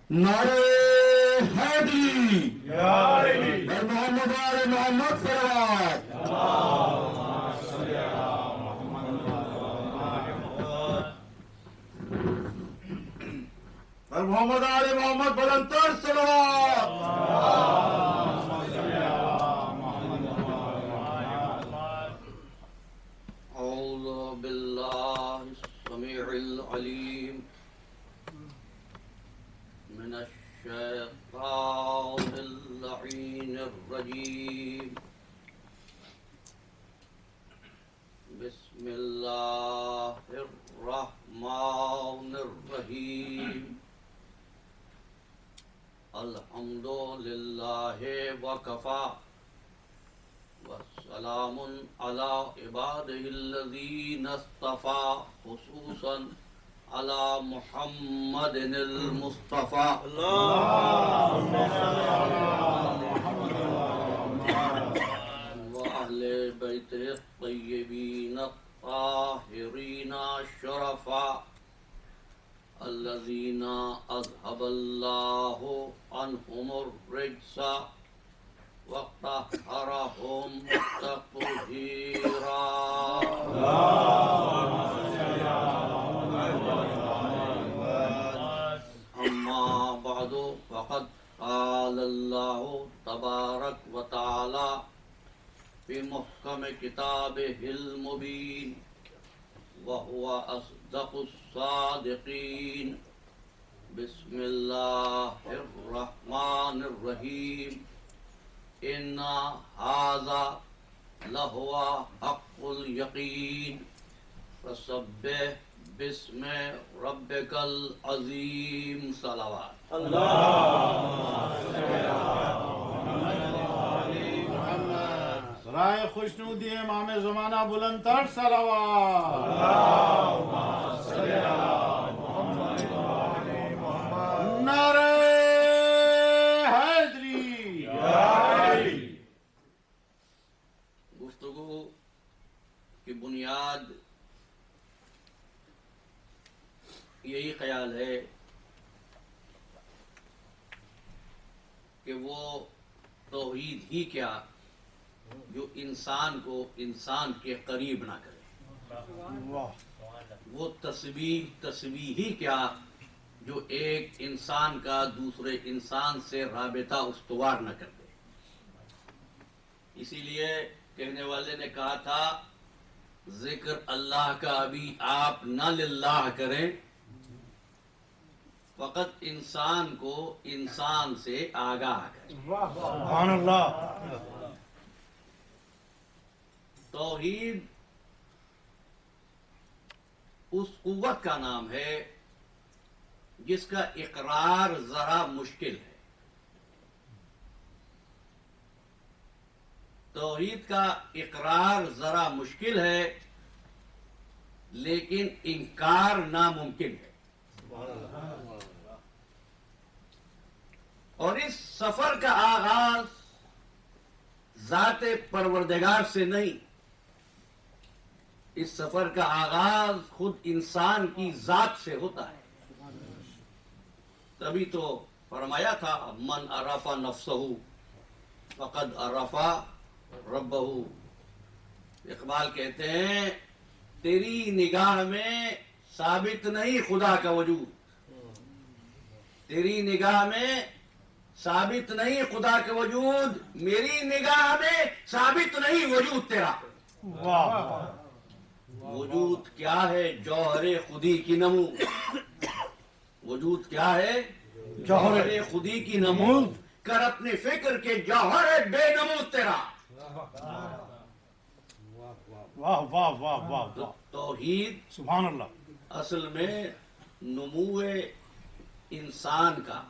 نعرہ حیدری اور محمد آل محمد صلوات. اور محمد آل محمد بلندتر صلوات. أعوذ بالله السميع العليم من الشيطان اللعين الرجيم. بسم الله الرحمن الرحيم. الحمد لله وكفى والسلام على عباده الذين اصطفى خصوصا على محمد المصطفى. وأهل بيته الطيبين الطاهرين الشرفاء الذين أذهب الله عنهم الرجس وطهرهم تطهيرا. أما بعد فقد قال الله تبارك وتعالى في محكم كتابه المبين وهو أصدق الصادقين. بسم الله الرحمن الرحيم. إن هذا لهو حق اليقين. فسبح باسم ربك العظيم. صلوات. سرائے خوشنودی امام زمانہ بلند تر صلوات. نعرہ حیدری. گفتگو کی بنیاد یہی خیال ہے کہ وہ توحید ہی کیا جو انسان کو انسان کے قریب نہ کرے. وہ تسبیح ہی کیا جو ایک انسان کا دوسرے انسان سے رابطہ استوار نہ کر دے. اسی لیے کہنے والے نے کہا تھا ذکر اللہ کا ابھی آپ نہ للہ کریں، فقط انسان کو انسان سے آگاہ کریں. سبحان اللہ. توحید اس قوت کا نام ہے جس کا اقرار ذرا مشکل ہے. توحید کا اقرار ذرا مشکل ہے لیکن انکار ناممکن ہے. اور اس سفر کا آغاز ذات پروردگار سے نہیں، اس سفر کا آغاز خود انسان کی ذات سے ہوتا ہے. تبھی تو فرمایا تھا من عرف نفسہ فقد عرف ربہ. اقبال کہتے ہیں تیری نگاہ میں ثابت نہیں خدا کا وجود، تیری نگاہ میں ثابت نہیں خدا کا وجود، میری نگاہ میں ثابت نہیں وجود تیرا. وجود کیا ہے؟ جوہر خودی کی نمو. وجود کیا ہے؟ جوہر خودی کی نمو. کر اپنے فکر کے جوہر بے نمو تیرا. واہ واہ واہ واہ. توحید سبحان اللہ. اصل میں نمو انسان کا،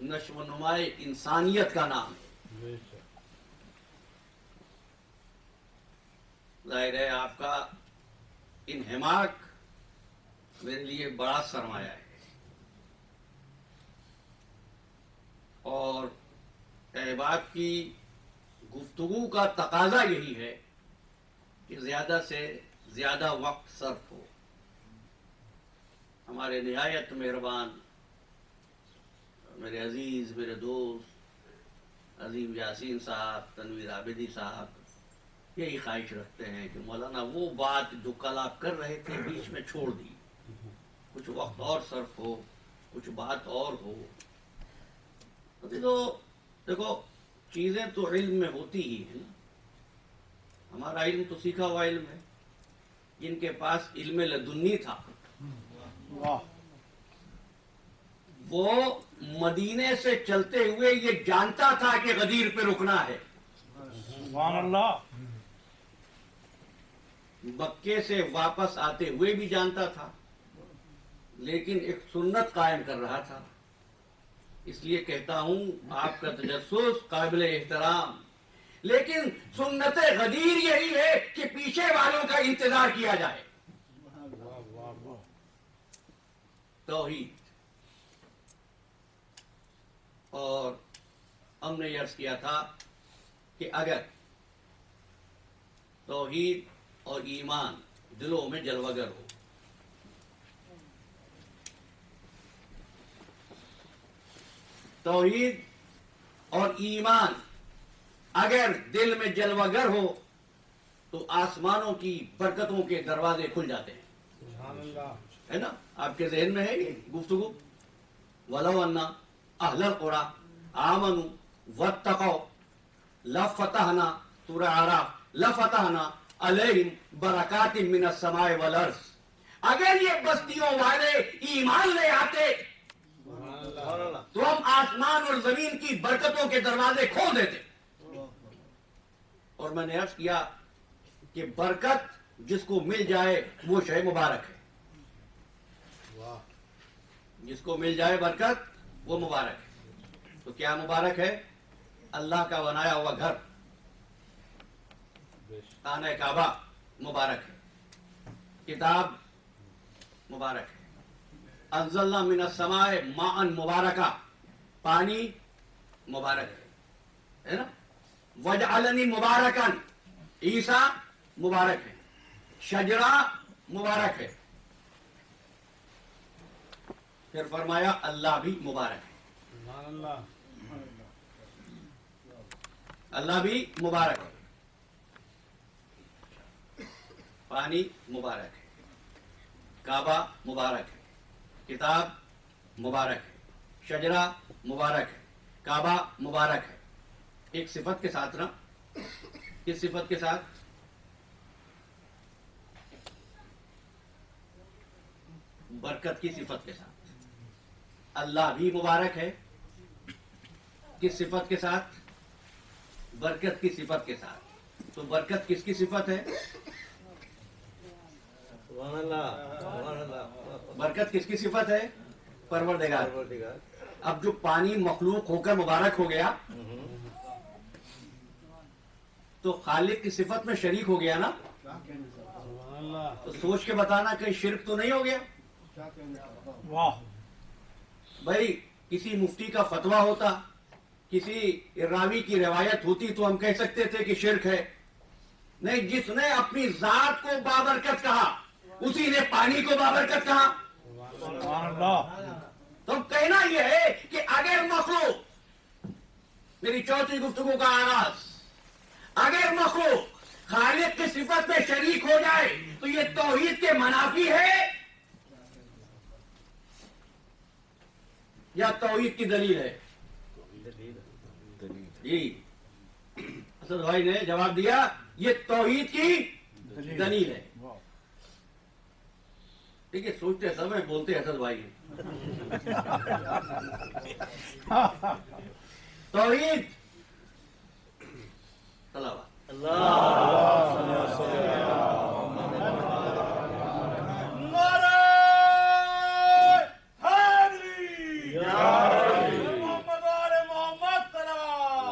نشو و نمائے انسانیت کا نام ہے. ظاہر ہے آپ کا انہماک میرے لیے بڑا سرمایہ ہے، اور احباب کی گفتگو کا تقاضا یہی ہے کہ زیادہ سے زیادہ وقت صرف ہو. ہمارے نہایت مہربان میرے عزیز، میرے دوست عظیم یاسین صاحب، تنویر عابدی صاحب یہی خواہش رکھتے ہیں کہ مولانا وہ بات جو کل آپ کر رہے تھے بیچ میں چھوڑ دی، کچھ وقت اور صرف ہو، کچھ بات اور ہو. تو دیکھو چیزیں تو علم میں ہوتی ہی ہیں نا. ہمارا علم تو سیکھا ہوا علم ہے. جن کے پاس علم لدنی تھا واہ وہ مدینے سے چلتے ہوئے یہ جانتا تھا کہ غدیر پہ رکنا ہے. سبحان اللہ. مکے سے واپس آتے ہوئے بھی جانتا تھا، لیکن ایک سنت قائم کر رہا تھا. اس لیے کہتا ہوں آپ کا تجسس قابل احترام، لیکن سنت غدیر یہی ہے کہ پیچھے والوں کا انتظار کیا جائے. توحید. اور ہم نے عرض کیا تھا کہ اگر توحید اور ایمان دلوں میں جلوگر ہو، توحید اور ایمان اگر دل میں جلوگر ہو تو آسمانوں کی برکتوں کے دروازے کھل جاتے ہیں. ہے نا؟ آپ کے ذہن میں ہے یہ گفتگو. وَلَوْ أَنَّ أَهْلَ الْقُرَىٰ آمَنُوا وَاتَّقَوْا لَفَتَحْنَا سورہ اعراف لَفَتَحْنَا عَلَيْهِمْ بَرَكَاتٍ مِّنَ السَّمَاءِ وَالْأَرْضِ. اگر یہ بستیوں والے ایمان لے آتے تو ہم آسمان اور زمین کی برکتوں کے دروازے کھول دیتے. اور میں نے عرض کیا کہ برکت جس کو مل جائے وہ شے مبارک ہے. جس کو مل جائے برکت وہ مبارک ہے. تو کیا مبارک ہے؟ اللہ کا بنایا ہوا گھر، خانہ کعبہ مبارک ہے. کتاب مبارک ہے. انزلنا من السماء ماء مبارکہ، پانی مبارک ہے نا. وجعلنی مبارکن، عیسیٰ مبارک ہے. شجرہ مبارک ہے. پھر فرمایا اللہ بھی مبارک ہے. اللہ بھی مبارک ہے. پانی مبارک ہے، کعبہ مبارک ہے، کتاب مبارک ہے، شجرہ مبارک ہے، کعبہ مبارک ہے. ایک صفت کے ساتھ نا. کس صفت کے ساتھ؟ برکت کی صفت کے ساتھ. اللہ بھی مبارک ہے. کس صفت کے ساتھ؟ برکت کی صفت کے ساتھ. تو برکت کس کی صفت ہے؟ برکت کس کی صفت ہے؟ پروردگار. اب جو پانی مخلوق ہو کر مبارک ہو گیا تو خالق کی صفت میں شریک ہو گیا نا. تو سوچ کے بتانا کہیں شرک تو نہیں ہو گیا؟ واہ بھائی کسی مفتی کا فتویٰ ہوتا، کسی راوی کی روایت ہوتی تو ہم کہہ سکتے تھے کہ شرک ہے. نہیں، جس نے اپنی ذات کو بابرکت کہا اسی نے پانی کو بابرکت کہا. سبحان اللہ. تو کہنا یہ ہے کہ اگر مخلوق، میری چوتھی گفتگو کا آغاز، اگر مخلوق خالق کی صفت میں شریک ہو جائے تو یہ توحید کے منافی ہے یا توحید کی دلیل ہے؟ جی اسد بھائی نے جواب دیا یہ توحید کی دلیل ہے. دیکھیے سوچتے سمے بولتے اسد بھائی ہیں. توحید صلوات. نعرہ حیدری. محمد آل محمد صلوات.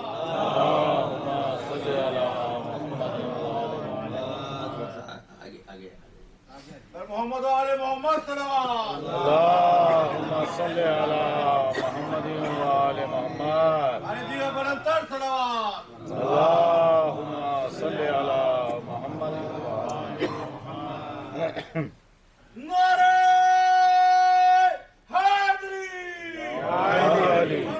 آگے آگے محمد آل محمد صلوات. اللهم صل على محمد وآل محمد. علی دیگر بلندتر صلوات. اللهم صل على محمد وآل محمد. نعرہ حیدری. حیدری.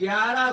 11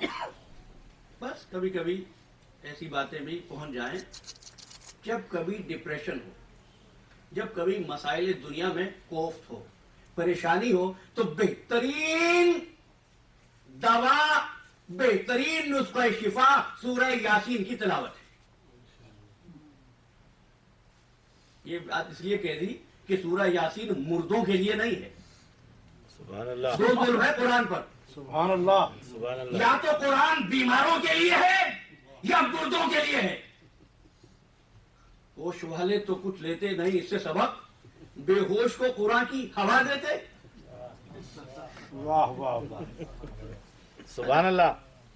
بس کبھی کبھی ایسی باتیں بھی پہنچ جائیں، جب کبھی ڈپریشن ہو، جب کبھی مسائل دنیا میں کوفت ہو، پریشانی ہو، تو بہترین دوا، بہترین نسخہ شفا سورہ یاسین کی تلاوت ہے۔ یہ بات اس لیے کہہ دی کہ سورہ یاسین مردوں کے لیے نہیں ہے، سبحان اللہ، دو ظلم ہے قرآن پر، سبحان اللہ، سبحان اللہ، یا تو قرآن بیماروں کے لیے ہے یا مردوں کے لیے ہے۔ ہوش والے تو کچھ لیتے نہیں اس سے سبق، بے ہوش کو قرآن کی ہوا دیتے۔ واہ واہ واہ، سبحان اللہ،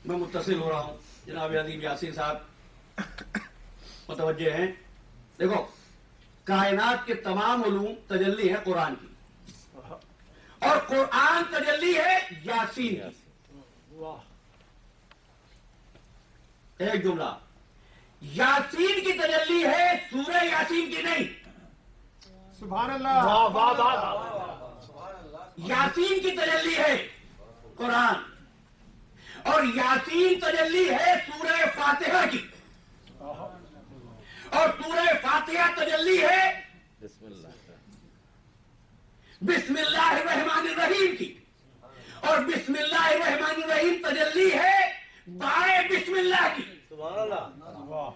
میں متصل ہو رہا ہوں، جناب عظیم یاسین صاحب متوجہ ہیں۔ دیکھو، کائنات کے تمام علوم تجلی ہے قرآن کی، اور قرآن تجلی ہے یاسین کی۔ واہ، ایک جملہ، یاسین کی تجلی ہے، سورہ یاسین کی نہیں۔ سبحان اللہ، واہ واہ واہ، یاسین کی تجلی ہے قرآن، اور یاسین تجلی ہے سورہ فاتحہ کی، اور سورہ فاتحہ تجلی ہے بسم اللہ، بسم اللہ الرحمن الرحیم کی، اور بسم اللہ الرحمن الرحیم تجلی ہے بائے بسم اللہ کی، سبحان اللہ، واہ،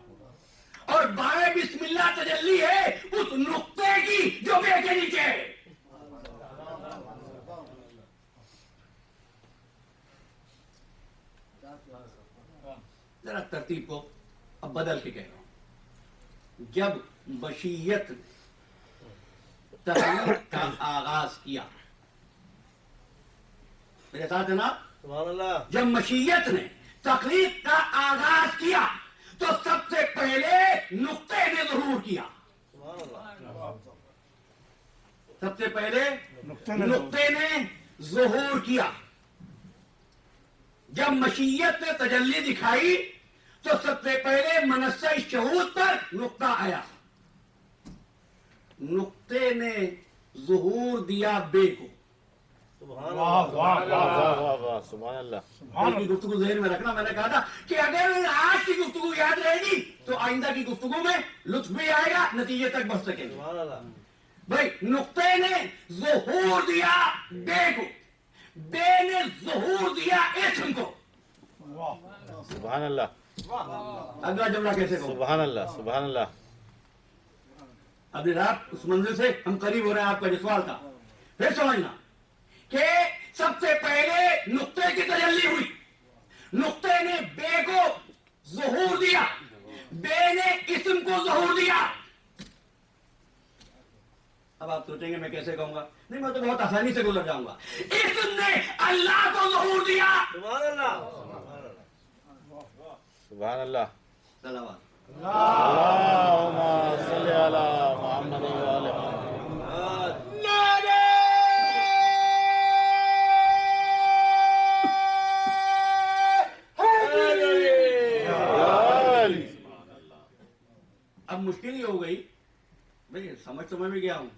اور بائے بسم اللہ تجلی ہے اس نقطے کی جو بے کے نیچے ہے۔ ذرا ترتیب کو اب بدل کے کہہ رہا ہوں۔ جب مشیت تخلیق کا آغاز کیا، میرے ساتھ ہے نا؟ سبحان اللہ، جب مشیت نے تخلیق کا آغاز کیا تو سب سے پہلے نقطے نے ظہور کیا، سب سے پہلے نقطے نے ظہور کیا۔ جب مشیت نے تجلی دکھائی تو سب سے پہلے منصہ شہود پر نقطہ آیا، نقطے نے ظہور دیا بے کو۔ سبحان واہ اللہ، واہ واہ، واہ واہ، سبحان اللہ، آج کی گفتگو ذہن میں رکھنا، میں نے کہا تھا کہ اگر آج کی گفتگو یاد رہے گی تو آئندہ کی گفتگو میں لطف بھی آئے گا، نتیجے تک بڑھ سکیں گے۔ سبحان اللہ، بھائی، نقطے نے ظہور دیا بے کو، بے نے ظہور دیا اسم کو۔ سبحان اللہ، اگلا جملہ کیسے کہوں؟ سبحان اللہ، سبحان اللہ، ابھی رات اس منزل سے ہم قریب ہو رہے ہیں آپ کا جو سوال تھا، پھر سمجھنا کہ سب سے پہلے نقطے کی تجلی ہوئی، نقطے نے بے کو ظہور دیا، بے نے اسم کو ظہور دیا۔ اب آپ سوچیں گے میں کیسے کہوں گا؟ نہیں، میں تو بہت آسانی سے گزر جاؤں گا۔ اسم نے اللہ کو ظہور دیا۔ سبحان اللہ، سبحان اللہ، صلوات۔ اللہم صلی علی محمد و آل محمد۔ اب مشکل ہی ہو گئی، بھئی سمجھ تو میں بھی گیا ہوں،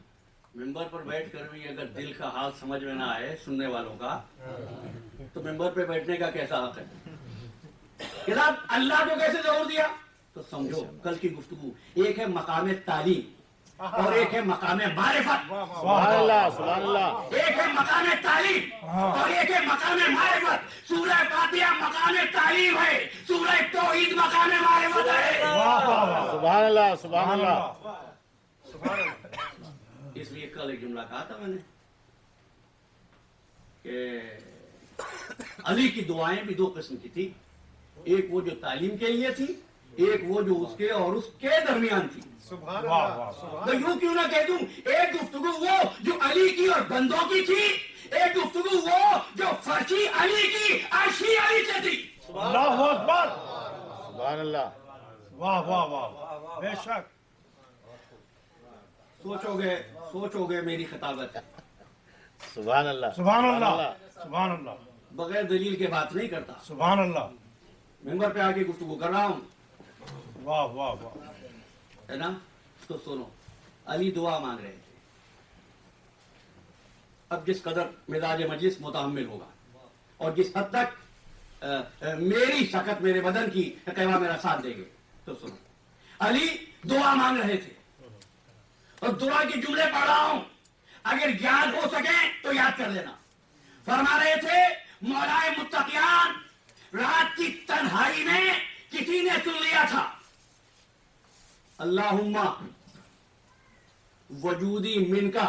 ممبر پر بیٹھ کر بھی اگر دل کا حال سمجھ میں نہ آئے سننے والوں کا تو ممبر پہ بیٹھنے کا کیسا حق ہے؟ جناب اللہ کو کیسے ظہور دیا؟ تو سمجھو کل کی گفتگو، ایک ہے مقام تعلیم اور ایک ہے مقام معرفت۔ سبحان اللہ، سبحان اللہ، ایک ہے مقام تعلیم اور ایک ہے مقام معرفت۔ سورہ فاتحہ مقام تعلیم ہے، سورہ توحید مقام معرفت ہے۔ سبحان اللہ، سبحان اللہ، اس لیے کل ایک جملہ کہا تھا میں نے کہ علی کی دعائیں بھی دو قسم کی تھی، ایک وہ جو تعلیم کے لیے تھی، ایک وہ جو اس کے اور اس کے درمیان تھی۔ تو یوں کیوں نہ کہہ دوں، ایک گفتگو وہ جو علی کی اور بندوں کی تھی، ایک گفتگو وہ جو فرشی علی کی عرشی علی سے تھی۔ اللہ اکبر، سبحان اللہ، واہ واہ واہ، بے شک، سوچو گے میری خطابت سبحان اللہ، سبحان اللہ، سبحان اللہ، بغیر دلیل کے بات نہیں کرتا، سبحان اللہ، ممبر پہ آ کے گفتگو کر رہا ہوں، واہ واہ واہ، ہے نا؟ تو سنو، علی دعا مانگ رہے تھے۔ اب جس قدر مزاج مجلس متحمل ہوگا اور جس حد تک میری شکت میرے بدن کی کہوا میرا ساتھ دیں گے. تو سنو, علی دعا مانگ رہے تھے اور دعا کے جملے پڑھ رہا ہوں, اگر یاد ہو سکے تو یاد کر لینا. فرما رہے تھے مولائے متقیان رات کی تنہائی میں کسی نے سن لیا تھا, اللہم وجودی من کا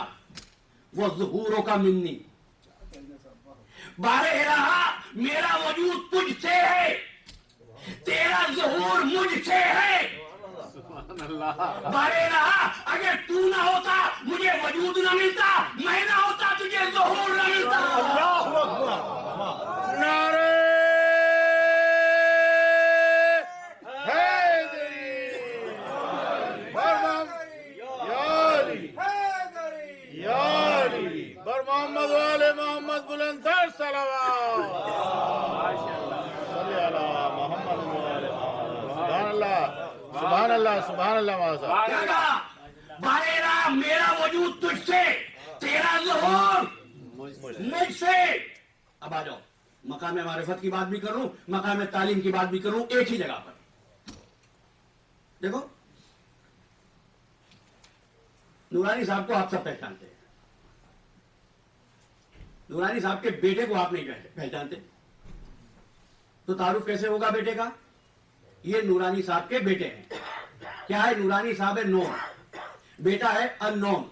و ظہوروں کا منی, بارے الہ میرا وجود تجھ سے ہے, تیرا ظہور مجھ سے ہے. بارے الہ اگر تو نہ ہوتا مجھے وجود نہ ملتا, میں نہ ہوتا تجھے ظہور نہ ملتا. اللہ اکبر. نعرہ حیدری. یا علی بر محمد و آل محمد بلندتر صلوات. صلی علی محمد و آل محمد. سبحان اللہ سبحان اللہ سبحان اللہ. کیا کہا؟ بارے الہ میرا وجود تجھ سے, تیرا ظہور مجھ سے. اب آ جاؤ, مقام معرفت کی بات بھی کروں, مقام تعلیم کی بات بھی کروں, ایک ہی جگہ پر. دیکھو نورانی صاحب کو آپ سب پہچانتے ہیں, نورانی صاحب کے بیٹے کو آپ نہیں پہچانتے, تو تعارف کیسے ہوگا بیٹے کا؟ یہ نورانی صاحب کے بیٹے ہیں. کیا ہے؟ نورانی صاحب ہے نون, بیٹا ہے ان نون.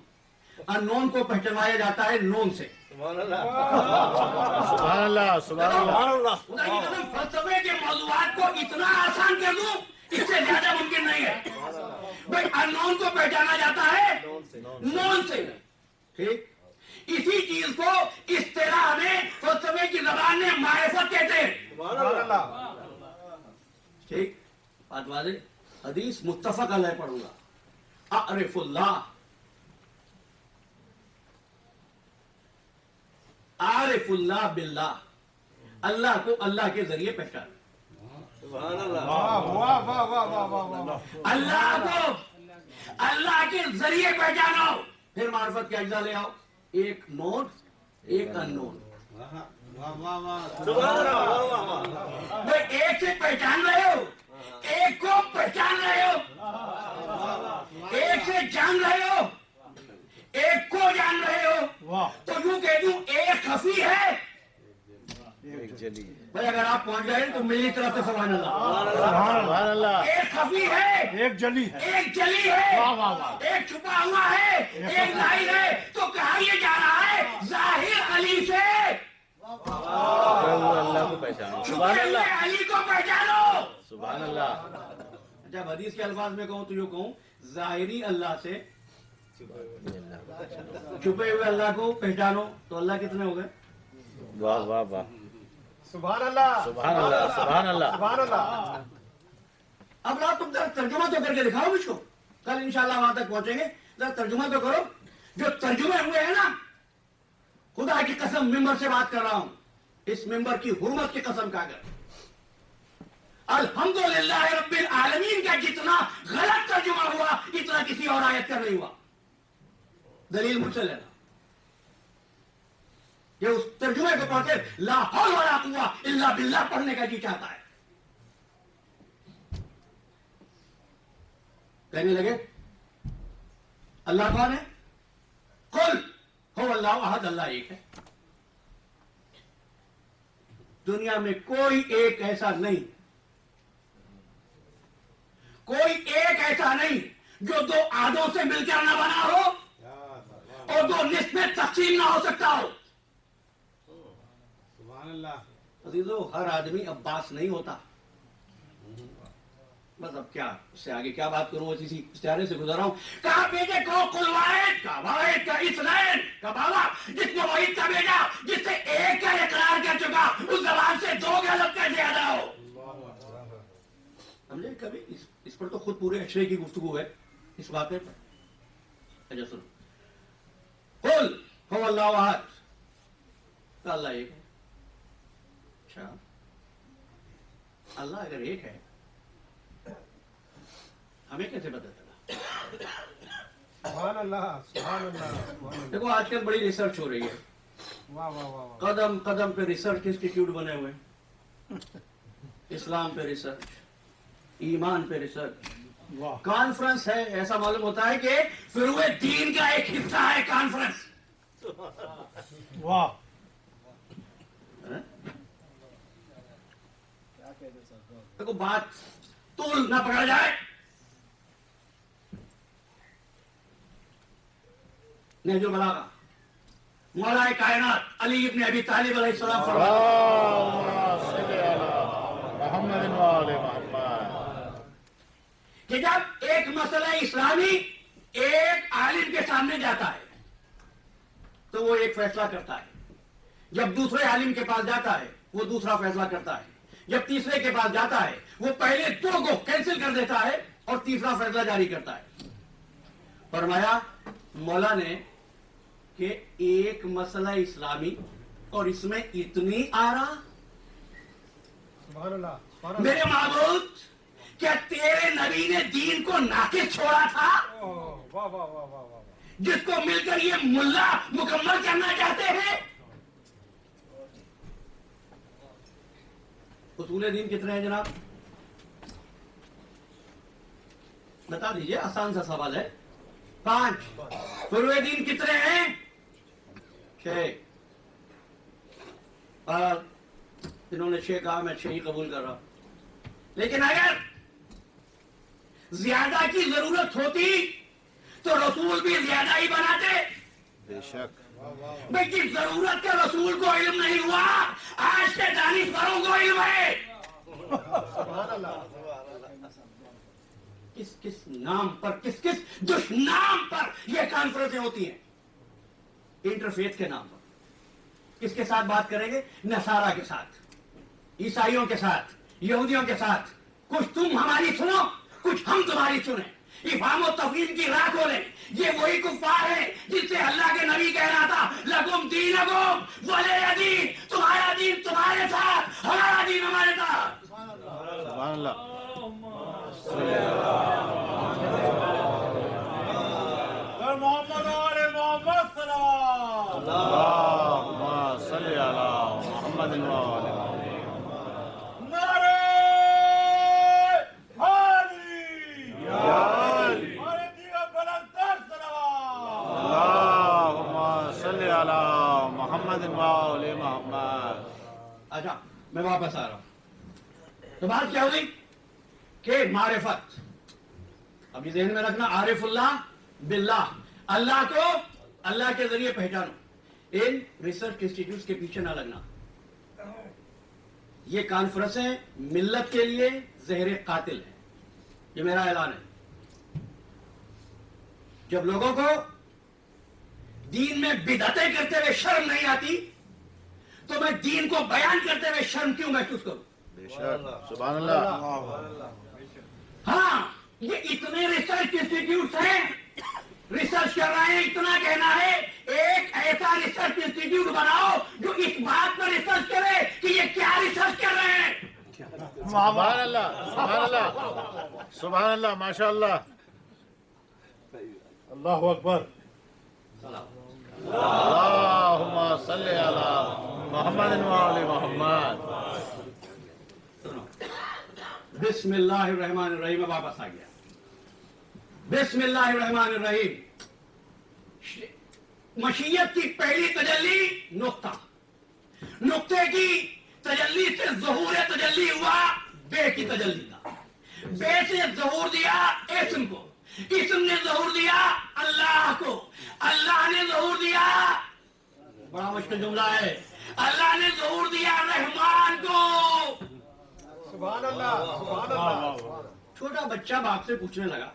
ان نون کو پہچانوایا جاتا ہے نون سے. سبحان اللہ سبحان اللہ. خدا کی قسم فلسفے کے موضوعات کو اتنا آسان کر دوں, اس سے زیادہ ممکن نہیں ہے. بھائی ان نون کو پہچانا جاتا ہے نون سے. ٹھیک, اسی چیز کو اصطلاح میں فلسفے کی زبان میں معرفت کہتے ہیں. ٹھیک, بات واضح. حدیث متفق علیہ پڑھوں گا. اعرف اللہ, عارف اللہ باللہ, اللہ کو اللہ کے ذریعے پہچان. اللہ کو اللہ کے ذریعے پہچانو. پھر معرفت کے اجزاء لے آؤ, ایک نون ایک ان نون. ایک سے پہچان رہے ہو, ایک کو پہچان رہے ہو, ایک سے جان رہے ہو, ایک کو جان رہے ہو. تو یوں کہہ دوں ایک خفی ہے, بھائی اگر آپ پہنچ گئے تو میری طرف سے سبحان اللہ. سبحان اللہ. ایک خفی ہے, ایک جلی ہے, ایک جلی ہے, ایک چھپا ہوا ہے, ایک ظاہر ہے. تو کہا یہ جا رہا ہے ظاہر علی سے, اللہ کو پہچانو. چھپے ہوئے علی کو پہچانو. سبحان اللہ. جب حدیث کے الفاظ میں کہوں تو یوں کہوں ظاہری اللہ سے چھپے ہوئے اللہ کو پہچانو. تو اللہ کتنے ہو گئے؟ واہ واہ واہ. سبحان اللہ سبحان اللہ سبحان اللہ. سبحان اللہ. اب رات تم ذرا ترجمہ تو کر کے دکھاؤ مجھ کو, کل انشاءاللہ وہاں تک پہنچیں گے. ذرا ترجمہ تو کرو. جو ترجمے ہوئے ہیں نا, خدا کی قسم ممبر سے بات کر رہا ہوں, اس ممبر کی حرمت کی قسم کھا کر, الحمدللہ رب العالمین کا جتنا غلط ترجمہ ہوا اتنا کسی اور آیت کا نہیں ہوا. دلیل مجھ سے لینا. یہ اس ترجمے کو پڑھ کے لا حول ولا قوت الا باللہ پڑھنے کا جی چاہتا ہے. کہنے لگے اللہ کون ہے؟ قل هو اللہ احد, اللہ ایک ہے. دنیا میں کوئی ایک ایسا نہیں, کوئی ایک ایسا نہیں جو دو آدھوں سے مل کر نہ بنا ہو اور دو نصف میں تقسیم نہ ہو سکتا ہو. عزیزو, ہر آدمی عباس نہیں ہوتا. بس اب کیا اس سے آگے کیا بات کروں, اسی اشارے سے گزر رہا ہوں. کہا بیٹے کو قل واحد کا, واحد کا اثنین کا بابا, جس کو واحد کا بیٹا جس سے ایک کا اقرار کر چکا, اس زبان سے دو کا لفظ کیسے ادا ہو؟ سمجھے کبھی اس پر تو خود پورے اشرے کی گفتگو ہے اس واقعے پر. اچھا سنو, قل هو اللہ احد, تو اللہ ایک ہے. اچھا اللہ اگر ایک ہے ہمیں کیسے پتہ چلا؟ سبحان اللہ سبحان اللہ. دیکھو آج کل بڑی ریسرچ ہو رہی ہے, واہ واہ واہ. قدم قدم پہ ریسرچ انسٹیٹیوٹ بنے ہوئے ہیں. اسلام پہ ریسرچ، ایمان پہ ریسرچ، واہ کانفرنس ہے. ایسا معلوم ہوتا ہے کہ فروع دین کا ایک حصہ ہے کانفرنس. واہ دیکھو بات طول نہ پکڑا جائے. نہج البلاغہ مولا کائنات علی ابن ابی طالب علیہ السلام فرماتے اللهم صل على محمد وآل محمد. کہ جب ایک مسئلہ اسلامی ایک عالم کے سامنے جاتا ہے تو وہ ایک فیصلہ کرتا ہے. جب دوسرے عالم کے پاس جاتا ہے وہ دوسرا فیصلہ کرتا ہے. جب تیسرے کے پاس جاتا ہے وہ پہلے دو کو کینسل کر دیتا ہے اور تیسرا فیصلہ جاری کرتا ہے. فرمایا مولا نے کہ ایک مسئلہ اسلامی اور اس میں اتنی آرا. میرے معبود کیا تیرے نبی نے دین کو ناقص چھوڑا تھا جس کو مل کر یہ ملا مکمل کرنا چاہتے ہیں؟ اصول دین کتنے ہیں جناب؟ بتا دیجئے، آسان سا سوال ہے. 5. فروع دین کتنے ہیں؟ 6. انہوں نے 6 کہا، میں 6 ہی قبول کر رہا ہوں. لیکن اگر زیادہ کی ضرورت ہوتی تو رسول بھی زیادہ ہی بناتے. بے شک. بھئی جس ضرورت کا رسول کو علم نہیں ہوا آج کے دانشوروں کو علم ہے. کس کس نام پر، کس کس دشنام پر یہ کانفرنسیں ہوتی ہیں؟ انٹرفیتھ کے نام پر. کس کے ساتھ بات کریں گے؟ نصارہ کے ساتھ، عیسائیوں کے ساتھ، یہودیوں کے ساتھ. کچھ تم ہماری سنو، کچھ ہم تمہاری سنیں. افہام و تفہیم کی راہ کھولیں. یہ وہی کفار ہیں جس سے اللہ کے نبی کہہ رہا تھا لکم دینکم ولی دین. تمہارا دین تمہارے ساتھ، ہمارا دین ہمارے ساتھ. سبحان اللہ. محمد وآل محمد صلوات. اللهم صل على محمد وآل محمد. نعرہ حیدری ہمارے دیگر بلندتر صلوات. اللهم صل على محمد وآل محمد. اچھا میں واپس آ رہا ہوں. تو بات کیا ہوئی کہ معرفت. ابھی ذہن میں رکھنا، عارف اللہ باللہ، اللہ کو اللہ کے ذریعے پہچانو. ان ریسرچ انسٹیٹیوٹس کے پیچھے نہ لگنا. یہ کانفرنسیں ملت کے لیے زہر قاتل ہیں. یہ میرا اعلان ہے. جب لوگوں کو دین میں بدعتیں کرتے ہوئے شرم نہیں آتی تو میں دین کو بیان کرتے ہوئے شرم کیوں محسوس کروں؟ بے شک. سبحان اللہ. ہاں یہ اتنے ریسرچ انسٹیٹیوٹس ہیں، ریسرچ کر رہے ہیں. اتنا کہنا ہے ایک ایسا ریسرچ انسٹیٹیوٹ بناؤ جو اس بات پر ریسرچ کرے کہ یہ کیا ریسرچ کر رہے ہیں. سبحان اللہ. سبحان اللہ. سبحان اللہ. ماشاء اللہ. اللہ اکبر. اللهم صل على محمد وآل محمد. بسم اللہ الرحمن الرحیم. واپس آ گیا. بسم اللہ الرحمن الرحیم. مشیت کی پہلی تجلی نقطہ. نقطے کی تجلی سے ظہور تجلی ہوا بے کی تجلی کا. بے سے ظہور دیا اسم کو، اسم نے ظہور دیا اللہ کو، اللہ نے ظہور دیا، بڑا مشکل جملہ ہے، اللہ نے ظہور دیا رحمان کو. سبحان اللہ. سبحان اللہ. چھوٹا بچہ باپ سے پوچھنے لگا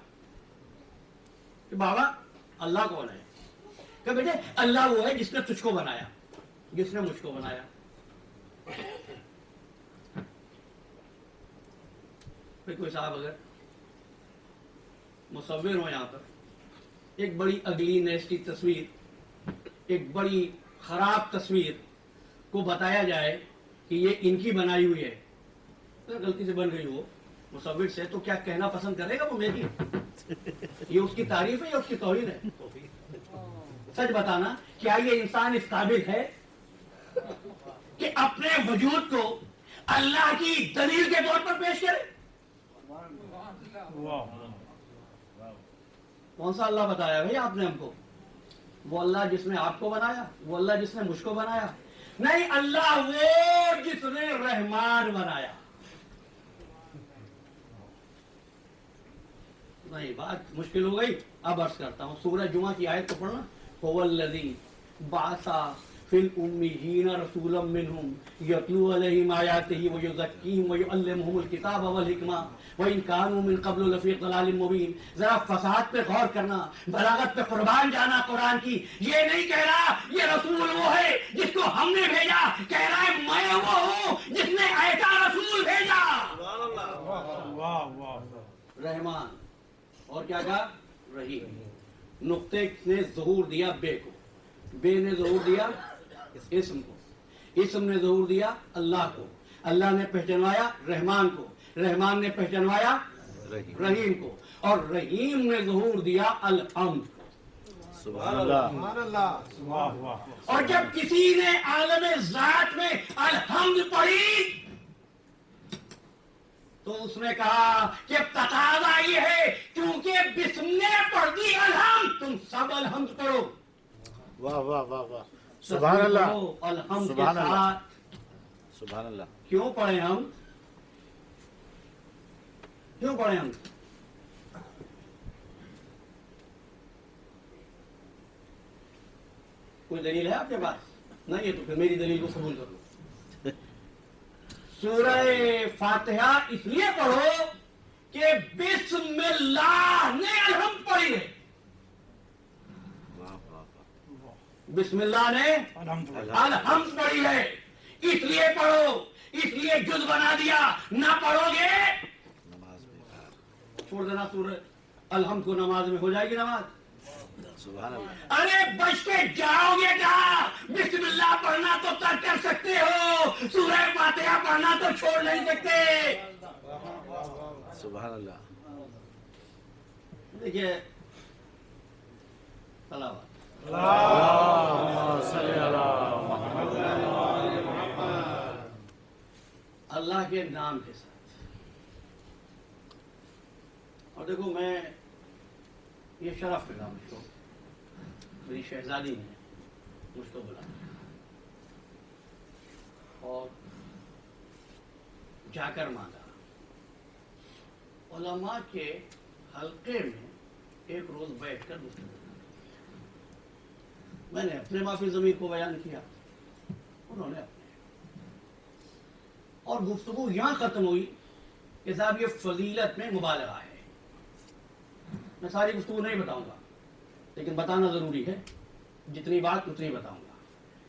کہ بابا اللہ کون ہے؟ کہ بیٹے اللہ وہ ہے جس نے تجھ کو بنایا، جس نے مجھ کو بنایا. پھر کوئی صاحب اگر مصور ہو یہاں پر، ایک بڑی اگلی نیسٹی تصویر، ایک بڑی خراب تصویر کو بتایا جائے کہ یہ ان کی بنائی ہوئی ہے، غلطی سے بن گئی ہو مصور سے، تو کیا کہنا پسند کرے گا وہ میری یہ اس کی تعریف ہے یا اس کی توہین ہے؟ سچ بتانا، کیا یہ انسان اس قابل ہے کہ اپنے وجود کو، اللہ کی دلیل کے طور پر پیش کرے؟ کون سا اللہ بتایا بھائی آپ نے ہم کو؟ وہ اللہ جس نے آپ کو بنایا، وہ اللہ جس نے مجھ کو بنایا؟ نہیں، اللہ وہ جس نے رحمان بنایا۔ نہیں، بات مشکل ہو گئی، اب عرض کرتا ہوں، سورہ جمعہ کی آیت تو پڑھنا، هو الذی بعث فی الامیین رسولا منہم یتلو علیہم آیاتہ ویزکیہم ویعلمہم الکتاب والحکمہ وإن كانوا من قبل لفی ضلال مبین۔ ذرا فصاحت پہ غور کرنا، بلاغت پہ قربان جانا قرآن کی۔ یہ نہیں کہہ رہا یہ رسول وہ ہے جس کو ہم نے بھیجا، کہہ رہا ہے میں وہ ہوں جس نے ایسا رسول بھیجا۔ رحمان، اور کیا کہا؟ رحیم۔ نقطے نے ظہور دیا بے کو، بے نے ظہور دیا اسم کو، اسم نے ظہور دیا اللہ کو، اللہ نے پہچانوایا رحمان کو، رحمان نے پہچانوایا رحیم کو، اور رحیم نے ظہور دیا الحمد کو۔ سبحان اللہ۔ اور جب کسی نے عالم ذات میں الحمد پڑھی تو اس نے کہا کہ تقاضا یہ ہے کیونکہ بسم نے پڑھ دی الحمد، تم سب الحمد پڑھو۔ واہ واہ واہ واہ، سبحان اللہ، الحمد کے سبحان اللہ، ساتھ سبحان اللہ۔ کیوں پڑھیں ہم؟ کیوں پڑھیں ہم؟ کوئی دلیل ہے آپ کے پاس؟ نہیں ہے تو پھر میری دلیل کو قبول کر لو۔ سورہ فاتحہ اس لیے پڑھو کہ بسم اللہ نے الحمد پڑھی ہے، بسم اللہ نے الحمد پڑھی ہے، اس لیے پڑھو، اس لیے جز بنا دیا۔ نہ پڑھو گے چھوڑ دینا سورہ الحمد کو، نماز میں ہو جائے گی نماز؟ سبحان اللہ۔ ارے بچ کے جاؤ گے کیا؟ بسم اللہ پڑھنا تو ترک کر سکتے ہو، سورہ فاتحہ پڑھنا تو چھوڑ نہیں سکتے۔ سبحان اللہ۔ دیکھیے صلوات اللہ کے نام کے ساتھ۔ اور دیکھو میں یہ شرف ملا مجھ کو، میری شہزادی نے مجھ کو بلایا اور جا کر مانگا۔ علماء کے حلقے میں ایک روز بیٹھ کر گفتگو کی۔ میں نے اپنے معافی ضمیر کو بیان کیا، انہوں نے اپنے، اور گفتگو یہاں ختم ہوئی کہ صاحب یہ فضیلت میں مبالغہ ہے۔ میں ساری گفتگو نہیں بتاؤں گا لیکن بتانا ضروری ہے، جتنی بات اتنی بتاؤں گا۔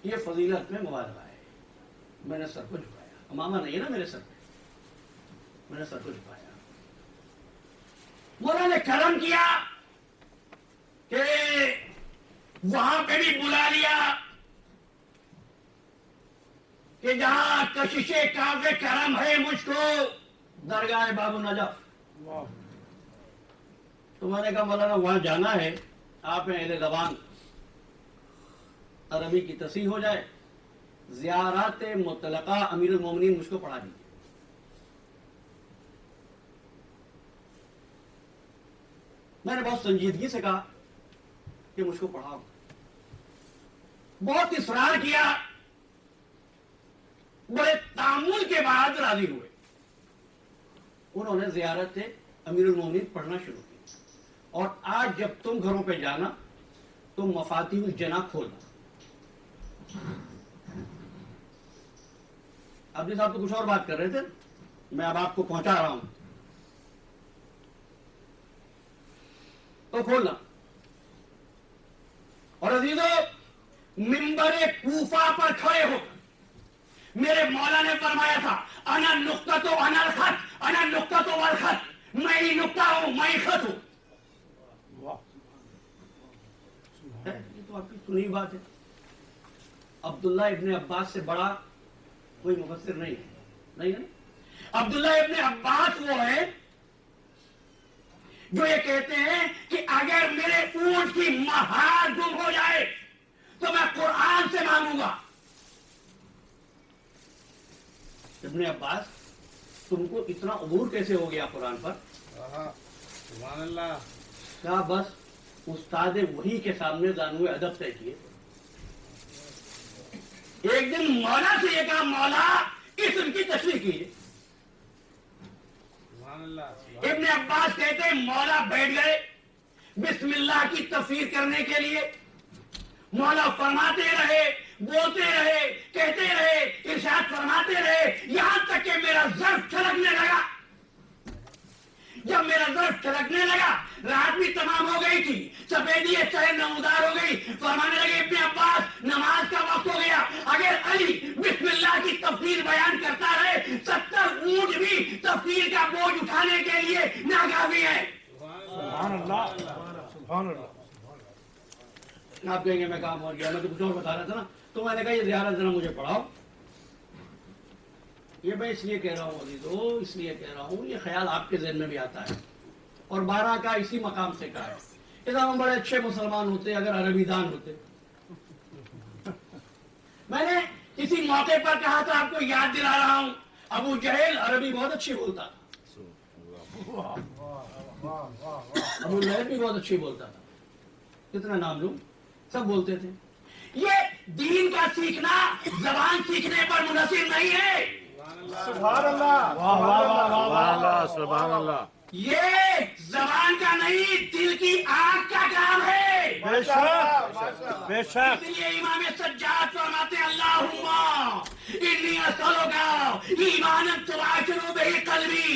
یہ فضیلت میں مبالغہ ہے۔ میں نے سر کو جھکایا، امامہ نہیں ہے نا میرے سر پہ، میں نے سر کو جھکایا۔ مولا نے کرم کیا کہ وہاں پہ بھی بلا لیا کہ جہاں کشش کعبہ کرم ہے مجھ کو، درگاہ باب النجف۔ تو میں نے کہا مولانا وہاں جانا ہے، آپ میں اہل زبان، عربی کی تصحیح ہو جائے، زیارات مطلقہ امیر المومنین مجھ کو پڑھا دیجیے۔ میں نے بہت سنجیدگی سے کہا کہ مجھ کو پڑھاؤ، بہت اصرار کیا، بڑے تامل کے بعد راضی ہوئے۔ انہوں نے زیارت امیر المومنین پڑھنا شروع کی، اور آج جب تم گھروں پہ جانا تم مفاتیح الجنہ کھولنا۔ عبدی صاحب تو کچھ اور بات کر رہے تھے، میں اب آپ کو پہنچا رہا ہوں، تو کھولنا۔ اور عزیزو، منبر کوفہ پر کھڑے ہو میرے مولا نے فرمایا تھا انا نقطۃ انا الخط، انا نقطۃ والخط، میں ہی نقطہ ہوں، میں ہی خط ہوں۔ یہ تو آپ کی سنی بات ہے۔ عبداللہ ابن عباس سے بڑا کوئی مفسر نہیں ہے، نہیں ہے۔ عبداللہ ابن عباس وہ ہے جو یہ کہتے ہیں کہ اگر میرے اونٹ کی مہار گم ہو جائے تو میں قرآن سے مانگوں گا۔ ابن عباس تم کو اتنا عبور کیسے ہو گیا قرآن پر؟ سبحان اللہ. کہا بس استاد وحی کے سامنے دانوئے ادب طے کیے. ایک دن مولا سے یہ کہا مولا اسم کی تشریح کیجیے. سبحان اللہ. ابن عباس کہتے ہیں مولا بیٹھ گئے بسم اللہ کی تفسیر کرنے کے لیے. مولا فرماتے رہے، بولتے رہے، کہتے رہے، ارشاد فرماتے رہے، یہاں تک کہ میرا ظرف چھلکنے لگا. جب میرا ظرف چھلکنے لگا رات بھی تمام ہو گئی تھی، سفیدی شہر نمودار ہو گئی. فرمانے لگے ابن عباس نماز کا وقت ہو گیا، اگر علی بسم اللہ کی تفسیر بیان کرتا رہے 70 اونٹ بھی تفسیر کا بوجھ اٹھانے کے لیے ناکافی ہے. سبحان اللہ. سبحان اللہ. آپ کہیں گے میں کام ہو گیا، میں تو کچھ اور بتا رہا تھا نا. تو میں نے کہا یہ زیارت ذرا مجھے پڑھاؤ. یہ میں اس لیے کہہ رہا ہوں عزیزو، اس لیے کہہ رہا ہوں، یہ خیال آپ کے ذہن میں بھی آتا ہے اور 12 کا اسی مقام سے کہا ہے. ادھر ہم بڑے اچھے مسلمان ہوتے اگر عربی دان ہوتے. میں نے کسی موقع پر کہا تھا، آپ کو یاد دلا رہا ہوں، ابو جہل عربی بہت اچھی بولتا تھا، ابو لہب بھی بہت اچھی بولتا تھا. کتنا نام لوں، سب بولتے تھے. یہ دین کا سیکھنا زبان سیکھنے پر منحصر نہیں ہے. سبحان اللہ. سبحان اللہ. سبحان اللہ. یہ زبان کا نہیں دل کی آنکھ کا کام ہے. بے شک بے شک. اس لیے امام سجاد فرماتے اللہم انی اسألک ایمانا تعاشر بہ قلبی.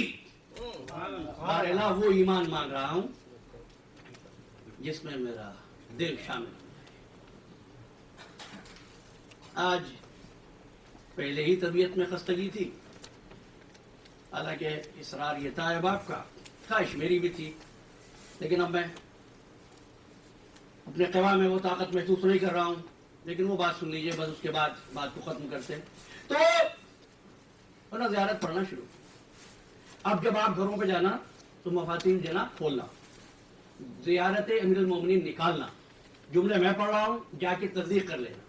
اللہ وہ ایمان مان رہا ہوں جس میں میرا دل شامل ہے. آج پہلے ہی طبیعت میں خستگی تھی، حالانکہ اصرار یہ تھا احباب کا، خواہش میری بھی تھی، لیکن اب میں اپنے قوا میں وہ طاقت محسوس نہیں کر رہا ہوں. لیکن وہ بات سن لیجئے، بس اس کے بعد بات کو ختم کرتے ہیں. تو ورنہ زیارت پڑھنا شروع. اب جب آپ گھروں پہ جانا تو مفاتین دینا کھولنا، زیارت امیر المومنین نکالنا. جملے میں پڑھ رہا ہوں، جا کے تصدیق کر لینا،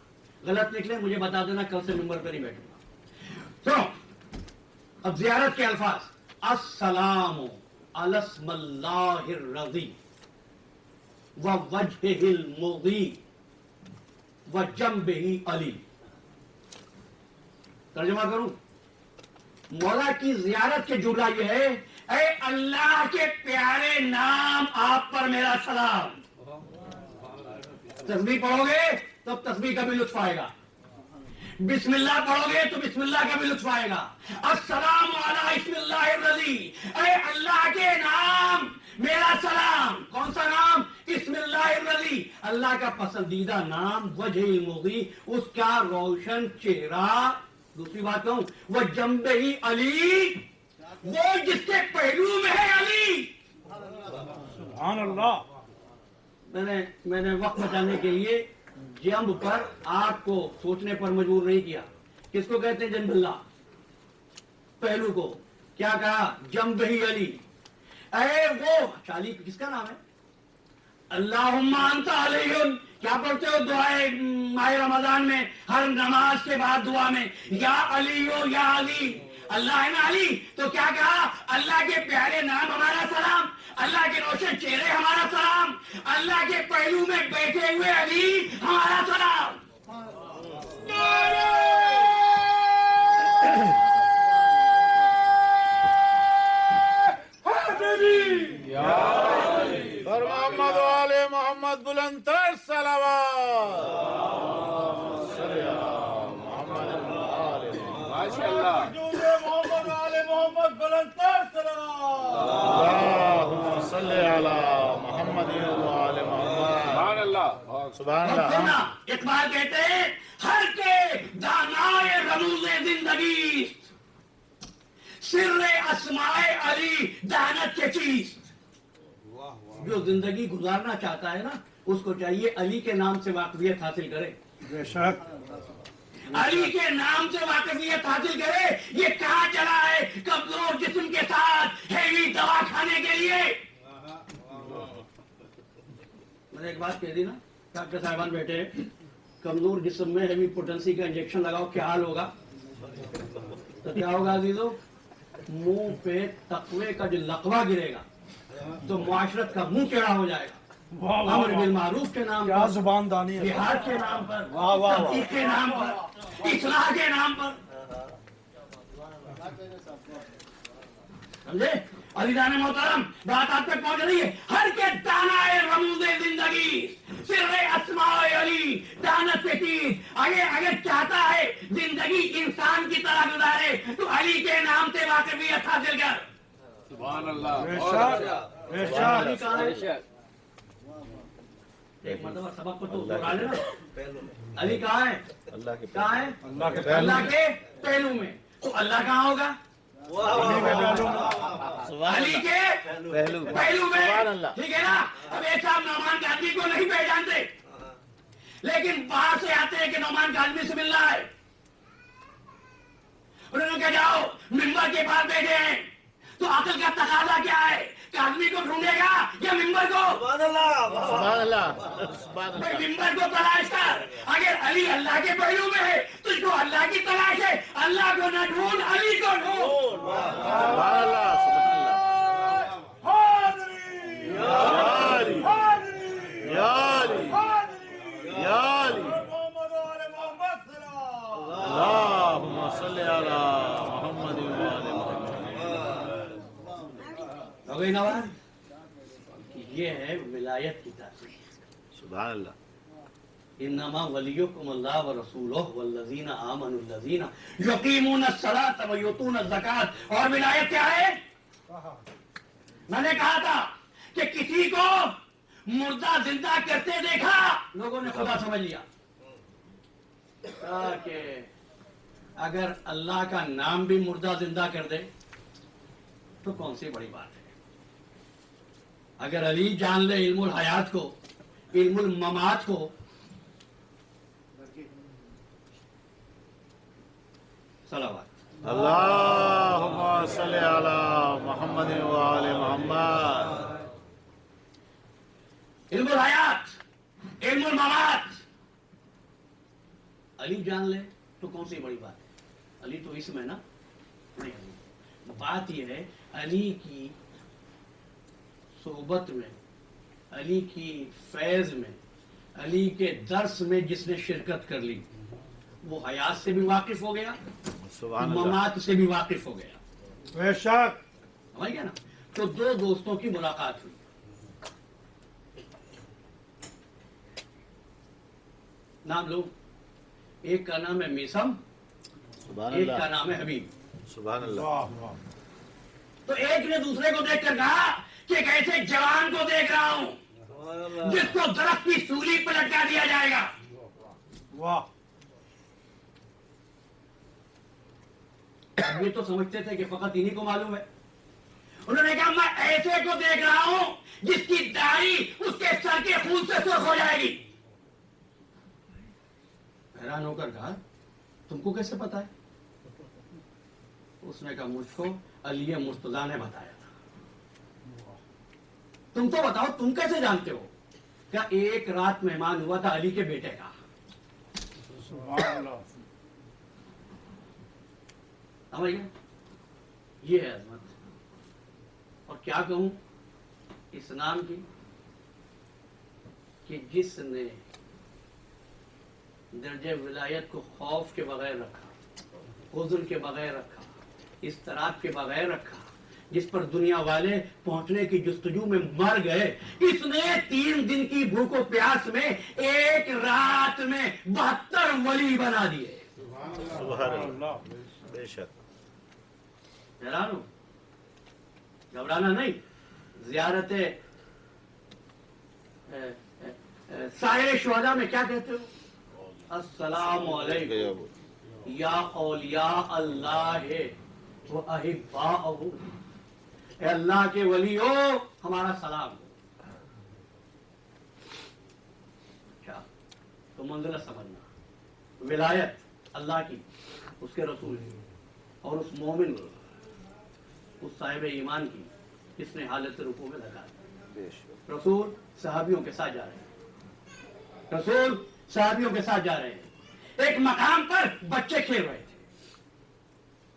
غلط نکلے مجھے بتا دینا، کل سے ممبر پہ نہیں بیٹھوں گا. سنو اب زیارت کے الفاظ: السلام علی اسم اللہ الرضی ووجہہ المضی وجنبہ علی. ترجمہ کروں، مولا کی زیارت کے جملہ یہ ہے، اے اللہ کے پیارے نام آپ پر میرا سلام. تسبیح پڑھو گے تو تسبیح کا بھی لطف آئے گا، بسم اللہ پڑھو گے تو بسم اللہ کا بھی لطف آئے گا. السلام علی اسم اللہ الرضی، اے اللہ کے نام میرا سلام. کون سا نام؟ اسم اللہ الرضی، اللہ کا پسندیدہ نام. وجہ المضی، اس کا روشن چہرہ. دوسری بات کہوں، وہ جنبہ علی، وہ جس کے پہلو میں ہے علی. سبحان اللہ. میں نے وقت بچانے کے لیے جنب پر آپ کو سوچنے پر مجبور نہیں کیا. کس کو کہتے ہیں جنب اللہ؟ پہلو کو. کیا کہا؟ جنب ہی علی. اے وہ علی کس کا نام ہے؟ اللہم انت علی. کیا پڑھتے ہو دعائے ماہ رمضان میں؟ ہر نماز کے بعد دعا میں یا علی ہو یا علی. اللہ ہے نا علی. تو کیا کہا؟ اللہ کے پیارے نام ہمارا سلام، اللہ کے روشن چہرے ہمارا سلام، اللہ کے پہلو میں بیٹھے ہوئے علی ہمارا سلام. بر محمد و آل محمد بلندتر صلوات. ماشاء اللہ. محمد آل محمد بلندتر صلوات. اللہم صلی علی محمد و آل محمد. سبحان اللہ. سبحان اللہ. اقبال کہتے ہیں ہر کے دانائے رموز زندگی سر اسماء علی دانت کے چیز. جو زندگی گزارنا چاہتا ہے نا اس کو چاہیے علی کے نام سے واقفیت حاصل کرے. بے شک. علی کے نام سے واقفیت حاصل کرے. یہ کہاں چلا ہے کمزور جسم کے ساتھ ہیوی دوا کھانے کے لیے. میں نے ایک بات کہہ دی نا، ڈاکٹر صاحبان بیٹھے ہیں، کمزور جسم میں ہیوی پوٹنسی کا انجیکشن لگاؤ کیا حال ہوگا. تو کیا ہوگا عزیزو؟ منہ پہ تقوی کا جو لقوہ گرے گا تو معاشرت کا منہ ٹیڑھا ہو جائے گا۔ امر بالمعروف کے نام پر، زبان دانی ہے، جہاد کے نام پر، تبلیغ کے نام پر، اصلاح کے نام پر، سمجھے؟ علی جان محترم، بات آپ تک پہنچ رہی ہے؟ ہر کے دانا رموز زندگی سر اسماء علی دانت سے چیز، اگر چاہتا ہے زندگی انسان کی طرح گزارے تو علی کے نام سے واقفیت حاصل کر۔ سبحان اللہ، علی کہاں ہے؟ ایک مرتبہ سبق کو تو دوہرا لینا۔ علی کہاں ہے؟ کہاں ہے؟ اللہ کے پہلو میں۔ تو اللہ کہاں ہوگا؟ علی کے پہلو میں، ٹھیک ہے نا؟ اب ایک صاحب نعمان قادری کو نہیں پہچانتے، لیکن باہر سے آتے ہیں کہ نعمان قادری سے ملنا ہے۔ انہوں نے کہا جاؤ ممبر کے پاس بیٹھے ہیں، تو عقل کا تقاضا کیا ہے؟ قادری کو ڈھونڈے گا یا ممبر کو؟ سبحان اللہ، سبحان اللہ، ممبر کو تلاش کر۔ اگر علی اللہ کے پہلو میں ہے تو اس کو اللہ کی تلاش ہے، اللہ کو نہ ڈھونڈ، علی کو ڈھونڈ۔ سبحان اللہ، یا علی، یا علی، اللہم صلی علی محمد و آل محمد۔ ہو گئی نا بات؟ یہ ہے ولایت کی تعریف۔ سبحان اللہ، انما ولیکم اللہ ورسولہ والذین آمنوا الذین یقیمون الصلاۃ ویؤتون الزکاۃ۔ اور ولایت کیا ہے؟ میں نے کہا تھا کہ کسی کو مردہ زندہ کرتے دیکھا، لوگوں نے خدا سمجھ لیا۔ کہ اگر اللہ کا نام بھی مردہ زندہ کر دے تو کون سی بڑی بات ہے؟ اگر علی جان لے علم الحیات کو، علم الممات کو، صلوات۔ اللہم صلی علی محمد و آل محمد۔ علم الحیات، علم الممات علی جان لے تو کون سی بڑی بات ہے؟ علی تو اس میں نا نہیں، علی بات یہ ہے علی کی صحبت میں، علی کی فیض میں، علی کے درس میں جس نے شرکت کر لی وہ حیات سے بھی واقف ہو گیا، سبحان اللہ، ممات سے بھی واقف ہو گیا۔ بے شک، سمجھ گیا نا؟ تو دو دوستوں کی ملاقات ہوئی، نام لو، ایک کا نام ہے میسم، سبحان ایک کا اللہ، نام ہے حبیب۔ سبحان اللہ، واہ واہ، تو ایک نے دوسرے کو دیکھ کر کہا کہ ایک ایسے جوان کو دیکھ رہا ہوں جس کو درخت کی سولی پر لٹکا دیا جائے گا۔ واہ، یہ تو سمجھتے تھے کہ فقط انہی کو معلوم ہے۔ انہوں نے کہا میں ایسے کو دیکھ رہا ہوں جس کی داڑھی اس کے سر کے خون سے سرخ ہو جائے گی۔ حیران ہو کر کہا تم کو کیسے پتا ہے؟ اس نے کہا مجھ کو علی مرتضیٰ نے بتایا تھا۔ تم تو بتاؤ تم کیسے جانتے ہو؟ کیا ایک رات مہمان ہوا تھا علی کے بیٹے کا، سبحان اللہ، سمجھ گئے؟ یہ ہے عظمت۔ اور کیا کہوں اس نام کی کہ جس نے درجہ ولایت کو خوف کے بغیر رکھا، حزن کے بغیر رکھا، اضطراب کے بغیر رکھا، جس پر دنیا والے پہنچنے کی جستجو میں مر گئے، اس نے 3 دن کی بھوک و پیاس میں ایک رات میں 72 ولی بنا دیے۔ سبحان اللہ، بے شک، حیران ہو، گھبرانا نہیں۔ زیارت سائر شہداء میں کیا کہتے ہو؟ السلام علیکم یا اولیاء اللہ و احباءہ، اے اللہ کے ولی ہو ہمارا سلام ہو۔ اچھا تو منزلت سمجھنا، ولایت اللہ کی، اس کے رسول کی، اور اس مومن کی، اس صاحب ایمان کی جس نے حالت رکوع میں لگا دیا۔ رسول صحابیوں کے ساتھ جا رہے ہیں، رسول صحابیوں کے ساتھ جا رہے ہیں، ایک مقام پر بچے کھیل رہے تھے،